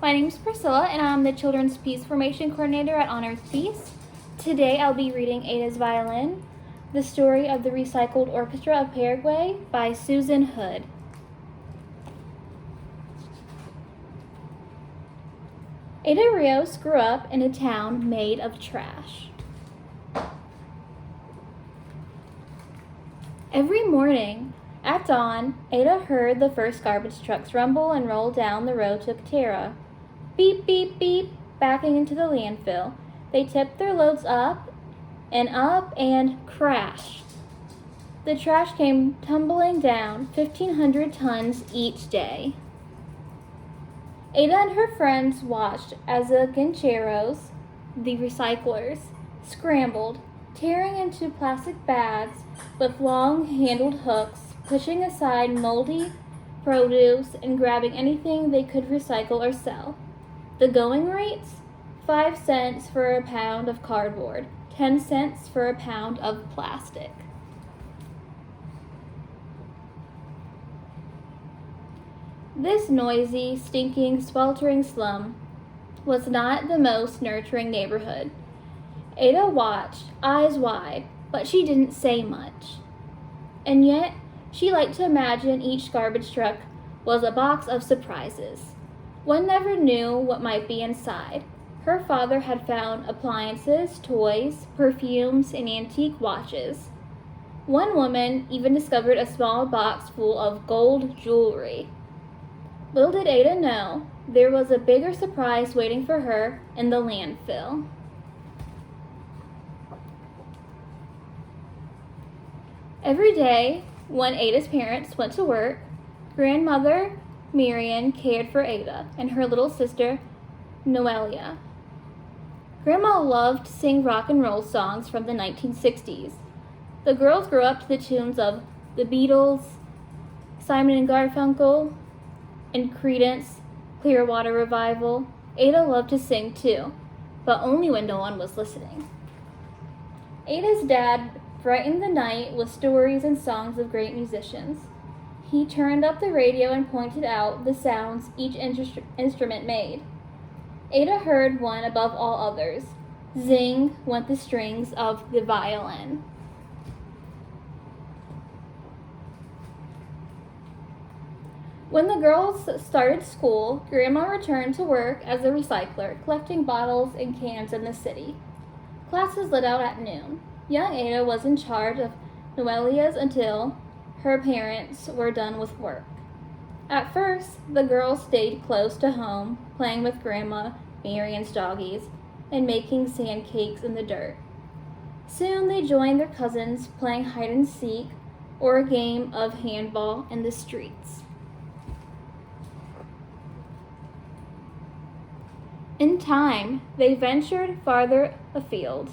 My name is Priscilla, and I'm the Children's Peace Formation Coordinator at On Earth Peace. Today I'll be reading Ada's Violin, the story of the recycled Orchestra of Paraguay by Susan Hood. Ada Rios grew up in a town made of trash. Every morning at dawn, Ada heard the first garbage trucks rumble and roll down the road to Katera. Beep, beep, beep, backing into the landfill. They tipped their loads up and crashed. The trash came tumbling down 1,500 tons each day. Ada and her friends watched as the gancheros, the recyclers, scrambled, tearing into plastic bags with long-handled hooks, pushing aside moldy produce and grabbing anything they could recycle or sell. The going rates? 5 cents for a pound of cardboard, 10 cents for a pound of plastic. This noisy, stinking, sweltering slum was not the most nurturing neighborhood. Ada watched, eyes wide, but she didn't say much. And yet, she liked to imagine each garbage truck was a box of surprises. One never knew what might be inside. Her father had found appliances, toys, perfumes, and antique watches. One woman even discovered a small box full of gold jewelry. Little did Ada know, there was a bigger surprise waiting for her in the landfill. Every day, when Ada's parents went to work, Grandmother Marian cared for Ada and her little sister, Noelia. Grandma loved to sing rock and roll songs from the 1960s. The girls grew up to the tunes of the Beatles, Simon and Garfunkel, and Creedence Clearwater Revival. Ada loved to sing too, but only when no one was listening. Ada's dad brightened the night with stories and songs of great musicians. He turned up the radio and pointed out the sounds each instrument made. Ada heard one above all others. Zing went the strings of the violin. When the girls started school, Grandma returned to work as a recycler, collecting bottles and cans in the city. Classes let out at noon. Young Ada was in charge of Noelia's until her parents were done with work. At first, the girls stayed close to home, playing with Grandma Marian's doggies and making sand cakes in the dirt. Soon they joined their cousins, playing hide and seek or a game of handball in the streets. In time, they ventured farther afield,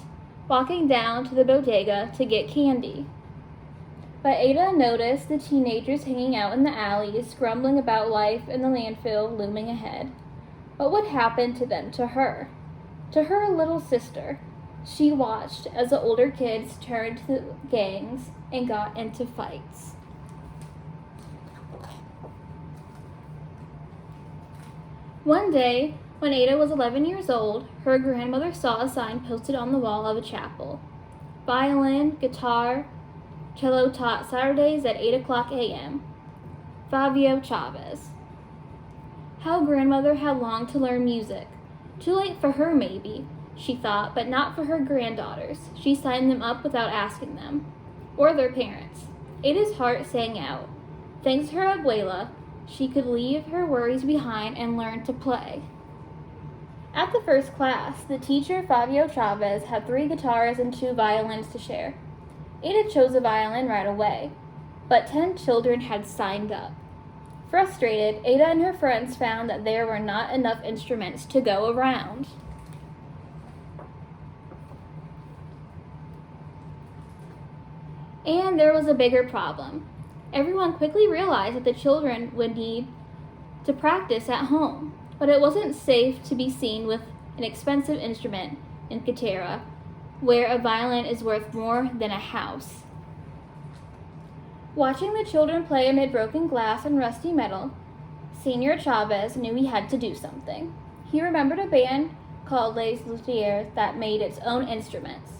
walking down to the bodega to get candy. But Ada noticed the teenagers hanging out in the alleys, grumbling about life in the landfill looming ahead. What would happen to them to her? To her little sister? She watched as the older kids turned to gangs and got into fights. One day, when Ada was 11 years old, her grandmother saw a sign posted on the wall of a chapel. Violin, guitar, cello taught Saturdays at 8 o'clock a.m. Fabio Chavez. How grandmother had longed to learn music. Too late for her, maybe, she thought, but not for her granddaughters. She signed them up without asking them, or their parents. Ada's heart sang out. Thanks to her abuela, she could leave her worries behind and learn to play. At the first class, the teacher, Fabio Chavez, had 3 guitars and 2 violins to share. Ada chose a violin right away, but 10 children had signed up. Frustrated, Ada and her friends found that there were not enough instruments to go around. And there was a bigger problem. Everyone quickly realized that the children would need to practice at home, but it wasn't safe to be seen with an expensive instrument in Katera, where a violin is worth more than a house. Watching the children play amid broken glass and rusty metal, Senor Chavez knew he had to do something. He remembered a band called Les Luthiers that made its own instruments.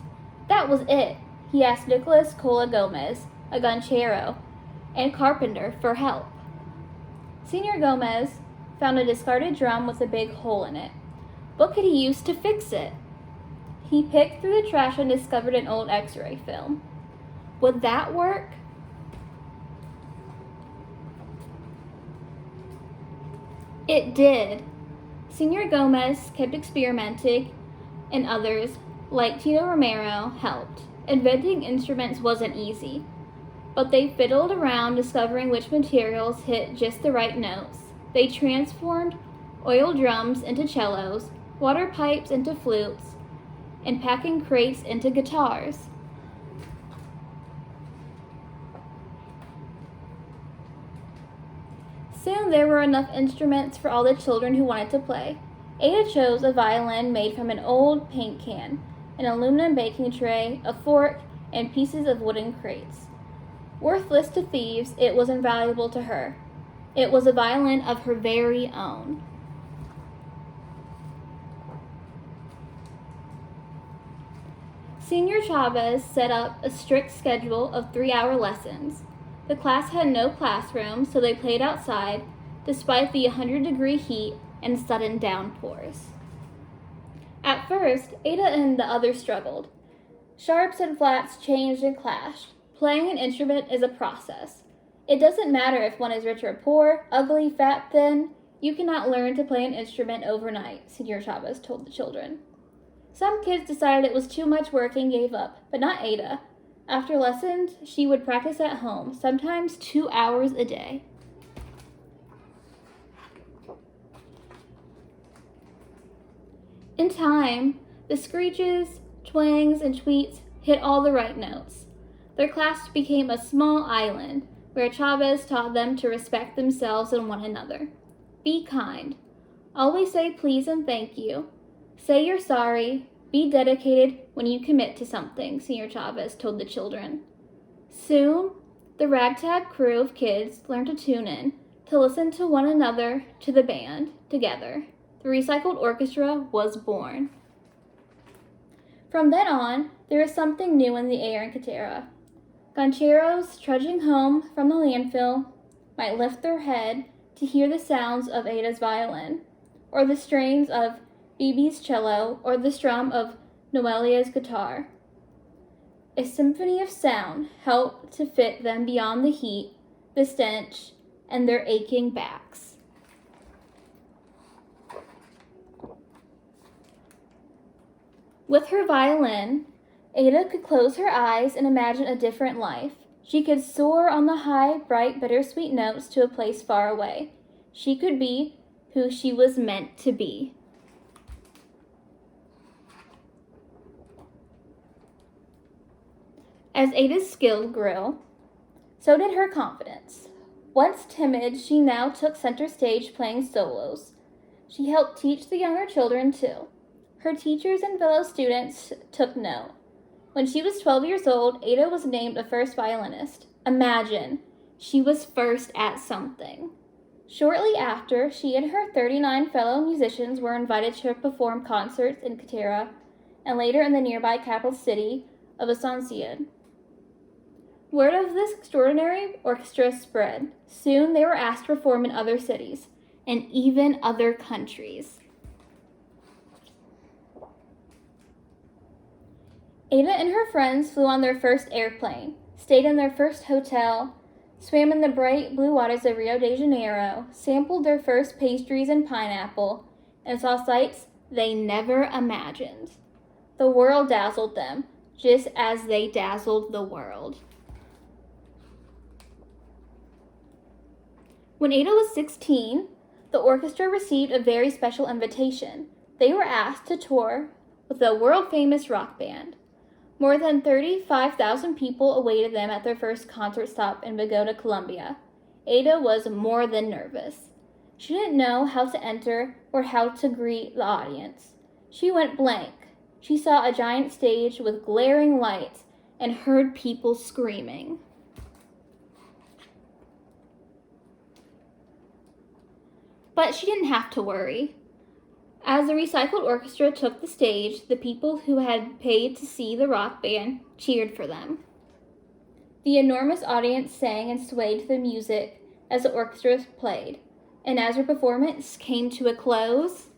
That was it. He asked Nicolas Cola Gomez, a ganchero and carpenter, for help. Senor Gomez found a discarded drum with a big hole in it. What could he use to fix it? He picked through the trash and discovered an old X-ray film. Would that work? It did. Senor Gomez kept experimenting, and others, like Tito Romero, helped. Inventing instruments wasn't easy, but they fiddled around discovering which materials hit just the right notes. They transformed oil drums into cellos, water pipes into flutes, and packing crates into guitars. Soon there were enough instruments for all the children who wanted to play. Ada chose a violin made from an old paint can, an aluminum baking tray, a fork, and pieces of wooden crates. Worthless to thieves, it was invaluable to her. It was a violin of her very own. Senor Chavez set up a strict schedule of 3-hour lessons. The class had no classroom, so they played outside, despite the 100-degree heat and sudden downpours. At first, Ada and the others struggled. Sharps and flats changed and clashed. Playing an instrument is a process. It doesn't matter if one is rich or poor, ugly, fat, thin. You cannot learn to play an instrument overnight, Senor Chavez told the children. Some kids decided it was too much work and gave up, but not Ada. After lessons, she would practice at home, sometimes 2 hours a day. In time, the screeches, twangs, and tweets hit all the right notes. Their class became a small island where Chavez taught them to respect themselves and one another. Be kind. Always say please and thank you. Say you're sorry. Be dedicated when you commit to something, Senor Chavez told the children. Soon, the ragtag crew of kids learned to tune in, to listen to one another, to the band, together. The recycled orchestra was born. From then on, there was something new in the air in Catera. Gancheros trudging home from the landfill might lift their head to hear the sounds of Ada's violin, or the strains of Bibi's cello, or the strum of Noelia's guitar. A symphony of sound helped to fit them beyond the heat, the stench, and their aching backs. With her violin, Ada could close her eyes and imagine a different life. She could soar on the high, bright, bittersweet notes to a place far away. She could be who she was meant to be. As Ada's skill grew, so did her confidence. Once timid, she now took center stage playing solos. She helped teach the younger children too. Her teachers and fellow students took note. When she was 12 years old, Ada was named a first violinist. Imagine, she was first at something. Shortly after, she and her 39 fellow musicians were invited to perform concerts in Catera and later in the nearby capital city of Asuncion. Word of this extraordinary orchestra spread. Soon they were asked to perform in other cities and even other countries. Ada and her friends flew on their first airplane, stayed in their first hotel, swam in the bright blue waters of Rio de Janeiro, sampled their first pastries and pineapple, and saw sights they never imagined. The world dazzled them, just as they dazzled the world. When Ada was 16, the orchestra received a very special invitation. They were asked to tour with a world-famous rock band. More than 35,000 people awaited them at their first concert stop in Bogota, Colombia. Ada was more than nervous. She didn't know how to enter or how to greet the audience. She went blank. She saw a giant stage with glaring lights and heard people screaming. But she didn't have to worry. As the recycled orchestra took the stage, the people who had paid to see the rock band cheered for them. The enormous audience sang and swayed to the music as the orchestra played, and as her performance came to a close,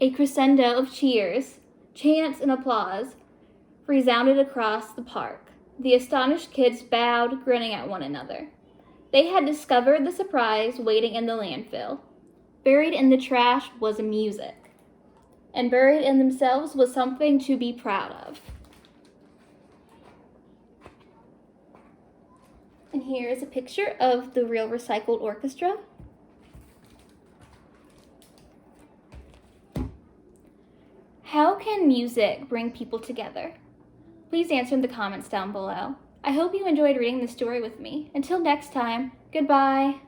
a crescendo of cheers, chants, and applause resounded across the park. The astonished kids bowed, grinning at one another. They had discovered the surprise waiting in the landfill. Buried in the trash was music, and buried in themselves was something to be proud of. And here is a picture of the real recycled orchestra. How can music bring people together? Please answer in the comments down below. I hope you enjoyed reading this story with me. Until next time, goodbye.